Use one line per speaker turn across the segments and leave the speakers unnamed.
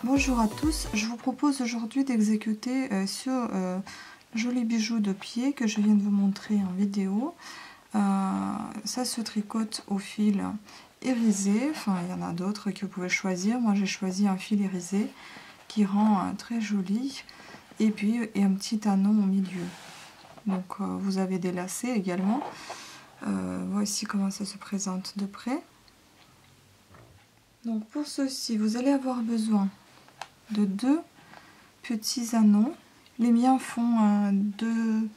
Bonjour à tous, je vous propose aujourd'hui d'exécuter ce joli bijou de pied que je viens de vous montrer en vidéo. Ça se tricote au fil irisé, enfin il y en a d'autres que vous pouvez choisir. Moi j'ai choisi un fil irisé qui rend très joli, et puis et un petit anneau au milieu. Donc vous avez des lacets également. Voici comment ça se présente de près. Donc pour ceci, vous allez avoir besoin de 2 petits anneaux. Les miens font 2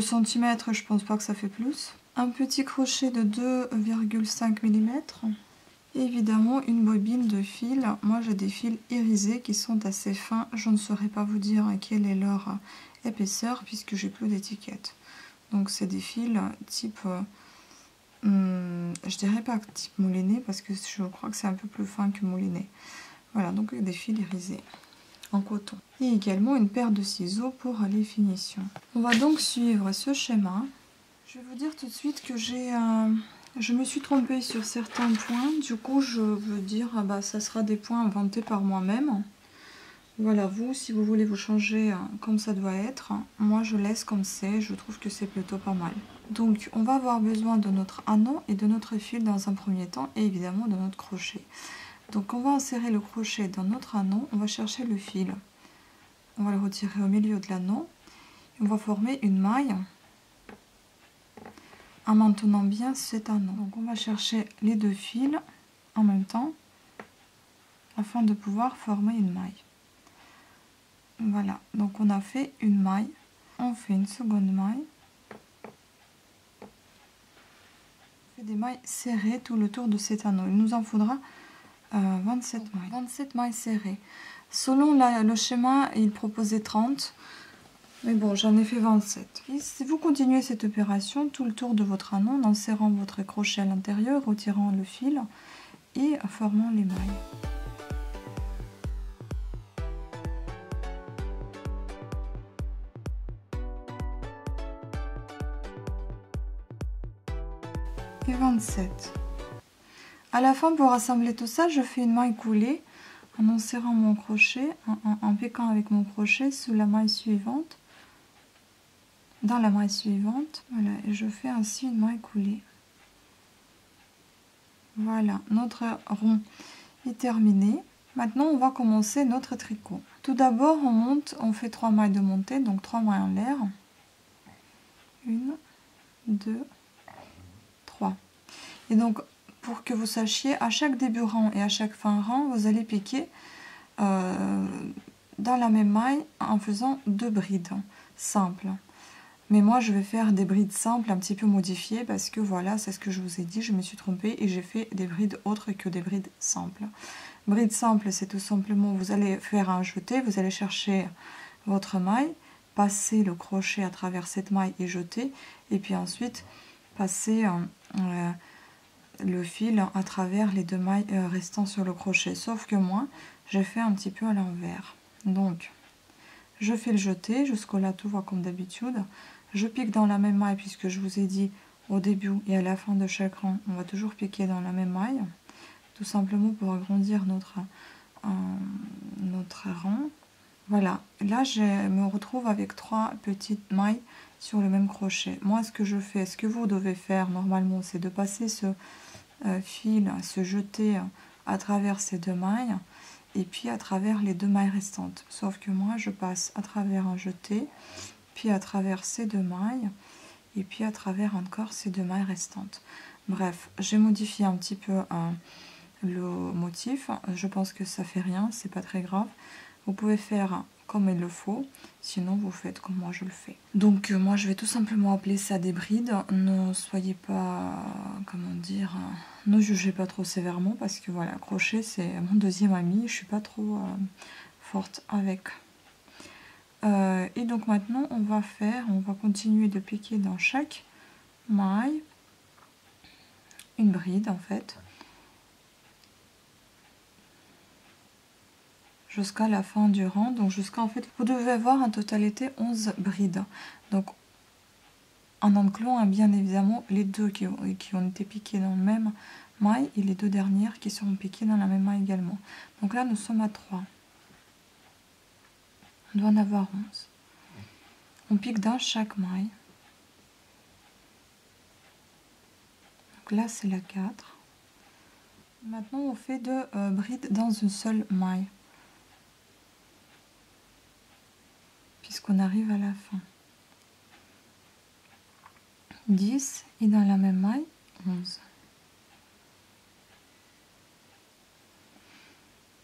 cm, je pense pas que ça fait plus. Un petit crochet de 2,5 mm. Et évidemment une bobine de fil. Moi j'ai des fils irisés qui sont assez fins. Je ne saurais pas vous dire quelle est leur épaisseur puisque j'ai plus d'étiquette. Donc c'est des fils type, je dirais pas type moulinet parce que je crois que c'est un peu plus fin que moulinet. Voilà, donc des fils irisés en coton. Et également une paire de ciseaux pour les finitions. On va donc suivre ce schéma. Je vais vous dire tout de suite que je me suis trompée sur certains points. Du coup, je veux dire, ça sera des points inventés par moi-même. Voilà, vous, si vous voulez vous changer comme ça doit être, moi je laisse comme c'est, je trouve que c'est plutôt pas mal. Donc, on va avoir besoin de notre anneau et de notre fil dans un premier temps, et évidemment de notre crochet. Donc on va insérer le crochet dans notre anneau, on va chercher le fil, on va le retirer au milieu de l'anneau, on va former une maille en maintenant bien cet anneau. Donc on va chercher les 2 fils en même temps afin de pouvoir former une maille. Voilà, donc on a fait une maille, on fait une seconde maille, on fait des mailles serrées tout le tour de cet anneau. Il nous en faudra 27 mailles. 27 mailles serrées. Selon le schéma, il proposait 30. Mais bon, j'en ai fait 27. Et si vous continuez cette opération tout le tour de votre anneau, en serrant votre crochet à l'intérieur, retirant le fil et formant les mailles. Et 27. À la fin, pour assembler tout ça, je fais une maille coulée en enserrant mon crochet, en piquant avec mon crochet sous la maille suivante, dans la maille suivante. Voilà, et je fais ainsi une maille coulée. Voilà, notre rond est terminé. Maintenant, on va commencer notre tricot. Tout d'abord, on fait 3 mailles de montée, donc 3 mailles en l'air. 1, 2, 3. Et donc, pour que vous sachiez, à chaque début rang et à chaque fin rang, vous allez piquer dans la même maille en faisant 2 brides simples. Mais moi, je vais faire des brides simples un petit peu modifiées parce que voilà, c'est ce que je vous ai dit, je me suis trompée et j'ai fait des brides autres que des brides simples. Bride simple, c'est tout simplement, vous allez faire un jeté, vous allez chercher votre maille, passer le crochet à travers cette maille et jeter, et puis ensuite passer le fil à travers les 2 mailles restant sur le crochet. Sauf que moi, j'ai fait un petit peu à l'envers. Donc, je fais le jeté, jusqu'au là tout va comme d'habitude. Je pique dans la même maille puisque je vous ai dit au début et à la fin de chaque rang, on va toujours piquer dans la même maille. Tout simplement pour agrandir notre rang. Voilà, là je me retrouve avec 3 petites mailles sur le même crochet. Moi ce que je fais, ce que vous devez faire normalement, c'est de passer ce fil, ce jeté à travers ces 2 mailles et puis à travers les 2 mailles restantes. Sauf que moi je passe à travers un jeté, puis à travers ces 2 mailles et puis à travers encore ces 2 mailles restantes. Bref, j'ai modifié un petit peu le motif. Je pense que ça fait rien, c'est pas très grave. Vous pouvez faire comme il le faut, sinon vous faites comme moi je le fais. Donc moi je vais tout simplement appeler ça des brides. Ne soyez pas, comment dire, ne jugez pas trop sévèrement parce que voilà, crochet c'est mon deuxième ami, je suis pas trop forte avec. Et donc maintenant on va continuer de piquer dans chaque maille une bride en fait, jusqu'à la fin du rang. Donc jusqu'à, en fait, vous devez avoir en totalité 11 brides. Donc en incluant bien évidemment les 2 qui ont été piquées dans le même maille et les 2 dernières qui seront piquées dans la même maille également. Donc là nous sommes à 3. On doit en avoir 11. On pique dans chaque maille. Donc là, c'est la 4. Maintenant, on fait 2 brides dans une seule maille. Puisqu'on arrive à la fin. 10 et dans la même maille, 11.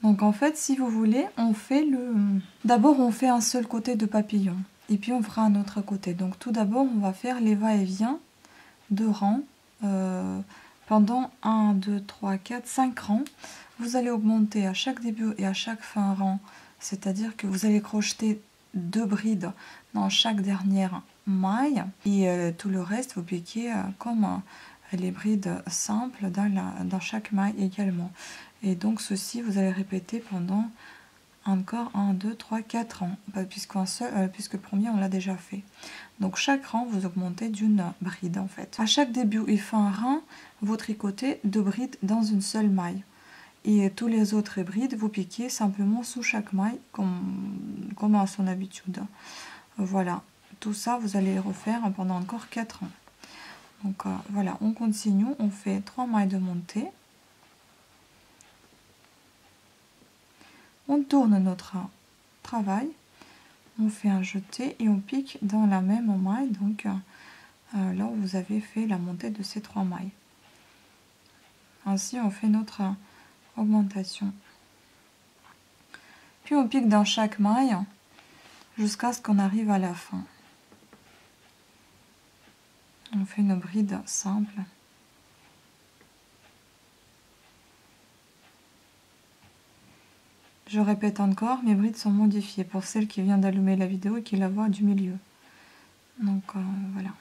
Donc en fait, si vous voulez, on fait d'abord on fait un seul côté de papillon et puis on fera un autre côté. Donc tout d'abord, on va faire les va-et-vient de rangs pendant 1, 2, 3, 4, 5 rangs. Vous allez augmenter à chaque début et à chaque fin rang, c'est-à-dire que vous allez crocheter 2 brides dans chaque dernière maille et tout le reste, vous piquez comme les brides simples dans chaque maille également. Et donc ceci, vous allez répéter pendant encore 1, 2, 3, 4 ans, puisque le premier, on l'a déjà fait. Donc chaque rang, vous augmentez d'une bride en fait. À chaque début et fin rang, vous tricotez 2 brides dans une seule maille. Et tous les autres brides, vous piquez simplement sous chaque maille, comme à son habitude. Voilà, tout ça, vous allez refaire pendant encore 4 ans. Donc voilà, on continue, on fait 3 mailles de montée. On tourne notre travail, on fait un jeté et on pique dans la même maille, donc là où vous avez fait la montée de ces 3 mailles. Ainsi, on fait notre augmentation. Puis on pique dans chaque maille jusqu'à ce qu'on arrive à la fin. On fait une bride simple. Je répète encore, mes brides sont modifiées pour celle qui vient d'allumer la vidéo et qui la voit du milieu. Donc voilà.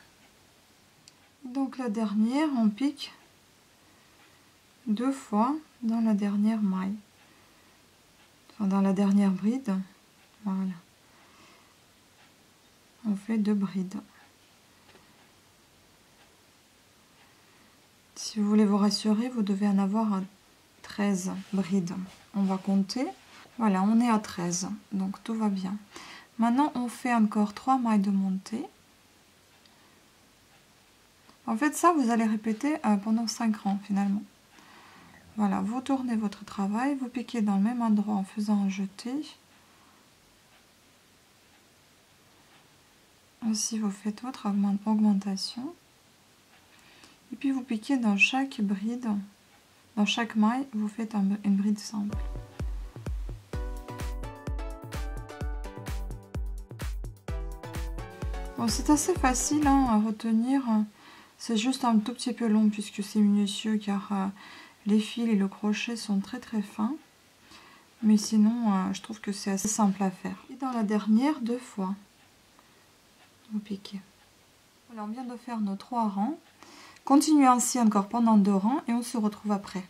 Donc la dernière, on pique 2 fois dans la dernière maille. Enfin, dans la dernière bride. Voilà. On fait 2 brides. Si vous voulez vous rassurer, vous devez en avoir 13 brides. On va compter. Voilà, on est à 13, donc tout va bien. Maintenant, on fait encore 3 mailles de montée. En fait, ça, vous allez répéter pendant 5 rangs, finalement. Voilà, vous tournez votre travail, vous piquez dans le même endroit en faisant un jeté. Ainsi, vous faites votre augmentation. Et puis, vous piquez dans chaque bride, dans chaque maille, vous faites une bride simple. Bon, c'est assez facile à retenir, c'est juste un tout petit peu long puisque c'est minutieux car les fils et le crochet sont très très fins. Mais sinon, je trouve que c'est assez simple à faire. Et dans la dernière, 2 fois, vous piquez. Voilà, on vient de faire nos 3 rangs. Continuez ainsi encore pendant 2 rangs et on se retrouve après.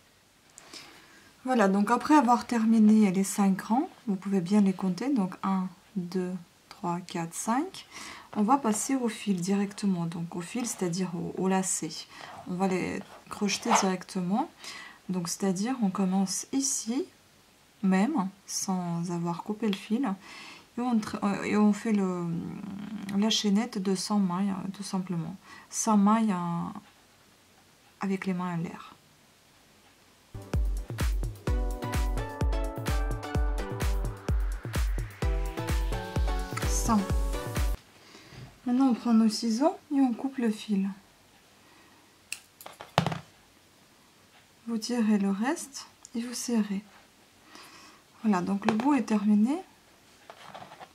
Voilà, donc après avoir terminé les 5 rangs, vous pouvez bien les compter. Donc 1, 2, 3, 4, 5. On va passer au fil directement. Donc au fil, c'est-à-dire au lacet. On va les crocheter directement. Donc c'est-à-dire on commence ici, même, sans avoir coupé le fil. Et on fait la chaînette de 100 mailles, tout simplement. 100 mailles avec les mains en l'air. Maintenant, on prend nos ciseaux et on coupe le fil. Vous tirez le reste et vous serrez. Voilà, donc le bout est terminé.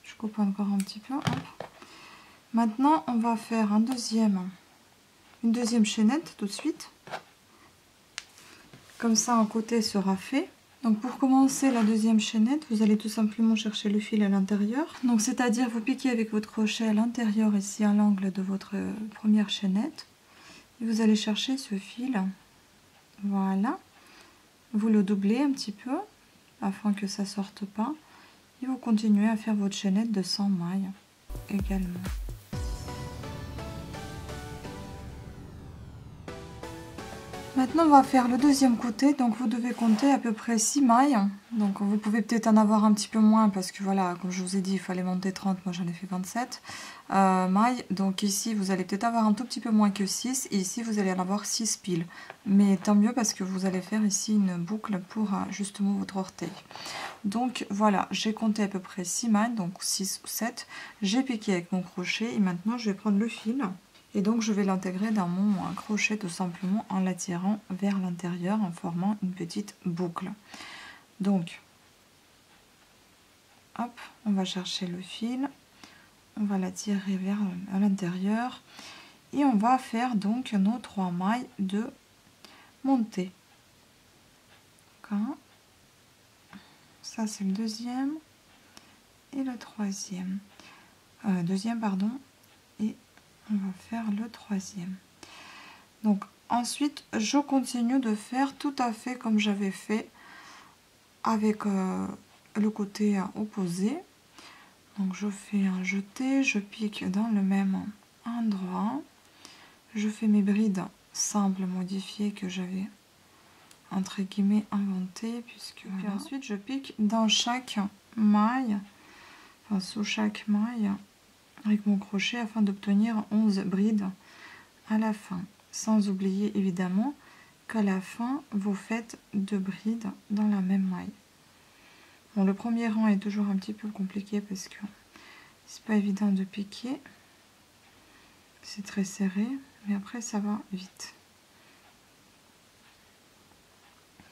Je coupe encore un petit peu. Hop. Maintenant, on va faire une deuxième chaînette tout de suite. Comme ça, un côté sera fait. Donc pour commencer la deuxième chaînette, vous allez tout simplement chercher le fil à l'intérieur. Donc c'est-à-dire vous piquez avec votre crochet à l'intérieur ici à l'angle de votre première chaînette. Et vous allez chercher ce fil. Voilà. Vous le doublez un petit peu afin que ça ne sorte pas. Et vous continuez à faire votre chaînette de 100 mailles également. Maintenant on va faire le deuxième côté, donc vous devez compter à peu près 6 mailles. Donc vous pouvez peut-être en avoir un petit peu moins parce que voilà, comme je vous ai dit, il fallait monter 30, moi j'en ai fait 27 mailles. Donc ici vous allez peut-être avoir un tout petit peu moins que 6 et ici vous allez en avoir 6 piles. Mais tant mieux parce que vous allez faire ici une boucle pour justement votre orteil. Donc voilà, j'ai compté à peu près 6 mailles, donc 6 ou 7. J'ai piqué avec mon crochet et maintenant je vais prendre le fil. Et donc je vais l'intégrer dans mon crochet tout simplement en l'attirant vers l'intérieur en formant une petite boucle. Donc, hop, on va chercher le fil, on va l'attirer vers l'intérieur et on va faire donc nos 3 mailles de montée. Ça c'est le deuxième et le troisième. Deuxième pardon, et on va faire le troisième. Donc ensuite je continue de faire tout à fait comme j'avais fait avec le côté opposé. Donc je fais un jeté, je pique dans le même endroit, je fais mes brides simples modifiées que j'avais entre guillemets inventées, puisque puis ensuite je pique dans chaque maille, enfin sous chaque maille avec mon crochet afin d'obtenir 11 brides à la fin, sans oublier évidemment qu'à la fin vous faites 2 brides dans la même maille. Bon, le premier rang est toujours un petit peu compliqué parce que c'est pas évident de piquer, c'est très serré, mais après ça va vite.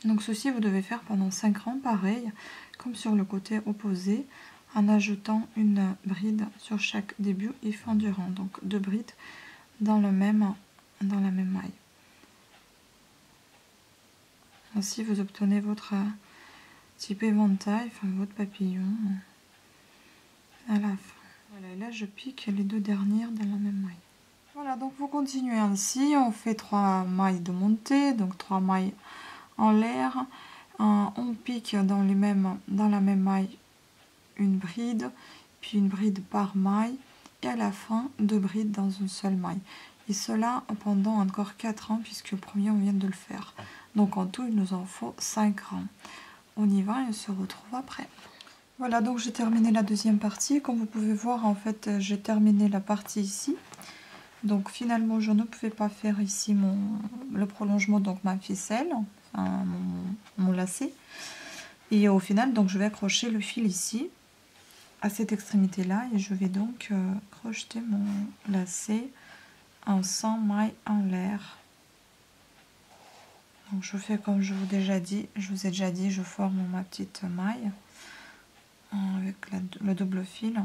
Donc ceci vous devez faire pendant 5 rangs pareil comme sur le côté opposé, en ajoutant une bride sur chaque début et fin du rang, donc 2 brides dans la même maille. Ainsi vous obtenez votre type éventail, enfin votre papillon à la fin. Voilà, et là je pique les 2 dernières dans la même maille. Voilà, donc vous continuez ainsi, on fait 3 mailles de montée, donc 3 mailles en l'air, on pique dans la même maille une bride, puis une bride par maille, et à la fin 2 brides dans une seule maille. Et cela pendant encore 4 rangs, puisque le premier on vient de le faire. Donc en tout il nous en faut 5 rangs. On y va et on se retrouve après. Voilà, donc j'ai terminé la deuxième partie. Comme vous pouvez voir, en fait, j'ai terminé la partie ici. Donc finalement, je ne pouvais pas faire ici le prolongement, donc ma ficelle, enfin, mon lacet. Et au final, donc je vais accrocher le fil ici, à cette extrémité-là. Et je vais donc crocheter mon lacet en 100 mailles en l'air. Donc je fais comme je vous ai déjà dit, je forme ma petite maille avec le double fil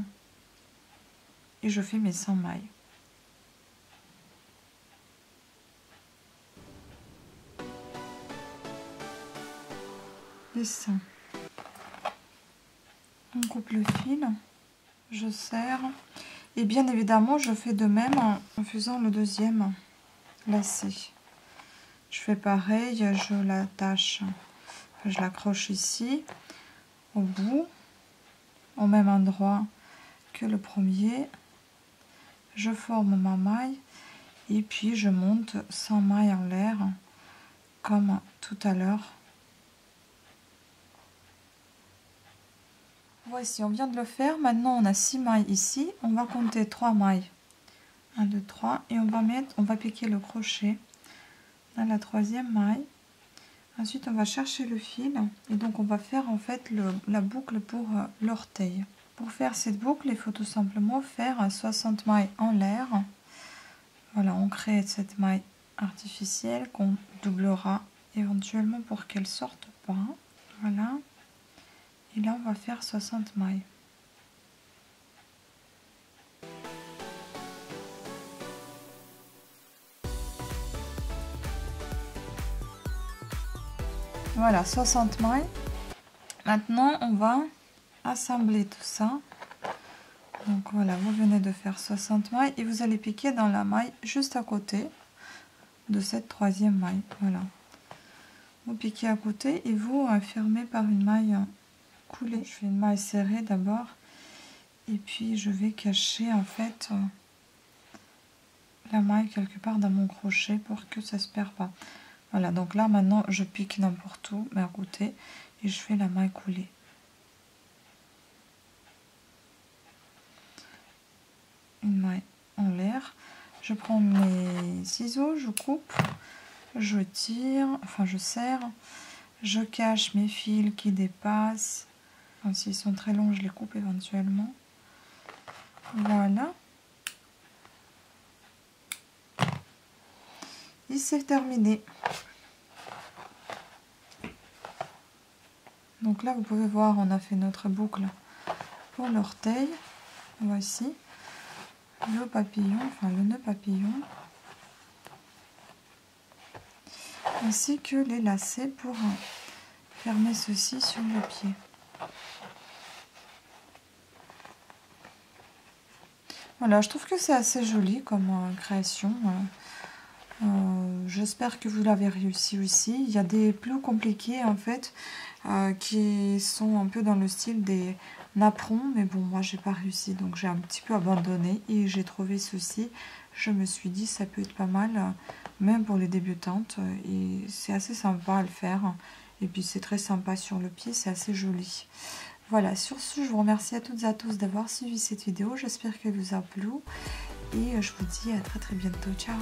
et je fais mes 100 mailles. Et ça, on coupe le fil, je serre et bien évidemment je fais de même en faisant le deuxième lacet. Je fais pareil, je l'attache, je l'accroche ici au bout, au même endroit que le premier. Je forme ma maille et puis je monte 100 mailles en l'air comme tout à l'heure. Voici, on vient de le faire. Maintenant on a 6 mailles ici, on va compter 3 mailles, 1 2 3, et on va piquer le crochet dans la troisième maille. Ensuite on va chercher le fil et donc on va faire en fait la boucle pour l'orteil. Pour faire cette boucle, il faut tout simplement faire 60 mailles en l'air. Voilà, on crée cette maille artificielle qu'on doublera éventuellement pour qu'elle sorte pas. Voilà. Et là, on va faire 60 mailles. Voilà, 60 mailles. Maintenant, on va assembler tout ça. Donc voilà, vous venez de faire 60 mailles et vous allez piquer dans la maille juste à côté de cette troisième maille. Voilà. Vous piquez à côté et vous fermez par une maille coulée. Je fais une maille serrée d'abord et puis je vais cacher en fait la maille quelque part dans mon crochet pour que ça se perd pas. Voilà, donc là maintenant je pique n'importe où, mais à côté, et je fais la maille coulée. Une maille en l'air. Je prends mes ciseaux, je coupe, je tire, enfin je serre, je cache mes fils qui dépassent. Enfin, s'ils sont très longs, je les coupe éventuellement. Voilà. Et c'est terminé. Donc là, vous pouvez voir, on a fait notre boucle pour l'orteil. Voici le papillon, enfin le nœud papillon. Ainsi que les lacets pour fermer ceci sur le pied. Voilà, je trouve que c'est assez joli comme création. J'espère que vous l'avez réussi aussi. Il y a des plus compliqués en fait qui sont un peu dans le style des napperons, mais bon, moi j'ai pas réussi, donc j'ai un petit peu abandonné et j'ai trouvé ceci. Je me suis dit ça peut être pas mal, même pour les débutantes, et c'est assez sympa à le faire. Et puis c'est très sympa sur le pied, c'est assez joli. Voilà, sur ce, je vous remercie à toutes et à tous d'avoir suivi cette vidéo. J'espère qu'elle vous a plu et je vous dis à très bientôt. Ciao!